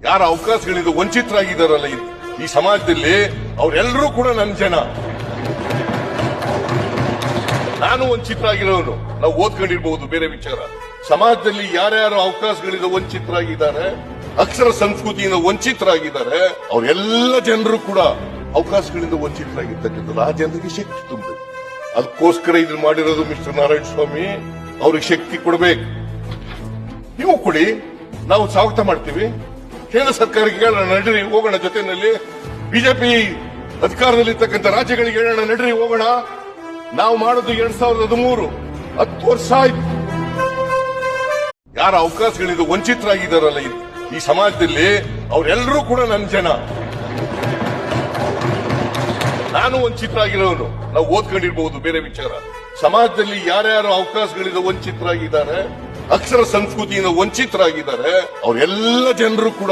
ಯಾರ ಅವಕಾಶಗಳಿಂದ ವಂಚಿತರಾಗಿದ್ದಾರಲ್ಲ ಈ ಸಮಾಜದಲ್ಲಿ ಅವರೆಲ್ಲರೂ ಕೂಡ ನನ್ನ ಜನ. ನಾನು ವಂಚಿತರಾಗಿರೋನು. ನಾವು ಓದ್ಕೊಂಡಿರ್ಬಹುದು ಬೇರೆ ವಿಚಾರ. ಸಮಾಜದಲ್ಲಿ ಯಾರ್ಯಾರು ಅವಕಾಶಗಳಿಂದ ವಂಚಿತರಾಗಿದ್ದಾರೆ, ಅಕ್ಷರ ಸಂಸ್ಕೃತಿಯಿಂದ ವಂಚಿತರಾಗಿದ್ದಾರೆ, ಅವರೆಲ್ಲ ಜನರು ಕೂಡ ಅವಕಾಶಗಳಿಂದ ವಂಚಿತರಾಗಿರ್ತಕ್ಕಂಥದ್ದು. ಆ ಜನರಿಗೆ ಶಕ್ತಿ ತುಂಬಬೇಕು. ಅದಕ್ಕೋಸ್ಕರ ಇದನ್ನ ಮಾಡಿರೋದು ಮಿಸ್ಟರ್ ನಾರಾಯಣ ಸ್ವಾಮಿ. ಅವ್ರಿಗೆ ಶಕ್ತಿ ಕೊಡಬೇಕು. ನೀವು ಕೊಡಿ, ನಾವು ಸ್ವಾಗತ ಮಾಡ್ತೀವಿ. ಕೇಂದ್ರ ಸರ್ಕಾರಕ್ಕೆ ಹೇಳೋಣ, ನಡ್ರಿ ಹೋಗೋಣ. ಜೊತೆಯಲ್ಲಿ ಬಿಜೆಪಿ ಅಧಿಕಾರದಲ್ಲಿರ್ತಕ್ಕಂಥ ರಾಜ್ಯಗಳಿಗೆ ಹೇಳೋಣ, ನಡ್ರಿ ಹೋಗೋಣ. ನಾವು ಮಾಡೋದು 2013, 10 ವರ್ಷ ಆಯ್ತು. ಯಾರ ಅವಕಾಶಗಳಿಂದ ವಂಚಿತರಾಗಿದ್ದಾರಲ್ಲ ಈ ಸಮಾಜದಲ್ಲಿ ಅವರೆಲ್ಲರೂ ಕೂಡ ನನ್ನ ಜನ. ನಾನು ವಂಚಿತರಾಗಿರೋನು. ನಾವು ಓದ್ಕೊಂಡಿರ್ಬಹುದು ಬೇರೆ ವಿಚಾರ. ಸಮಾಜದಲ್ಲಿ ಯಾರ್ಯಾರು ಅವಕಾಶಗಳಿಂದ ವಂಚಿತರಾಗಿದ್ದಾರೆ, ಅಕ್ಷರ ಸಂಸ್ಕೃತಿಯಿಂದ ವಂಚಿತರಾಗಿದ್ದಾರೆ, ಅವರೆಲ್ಲ ಜನರು ಕೂಡ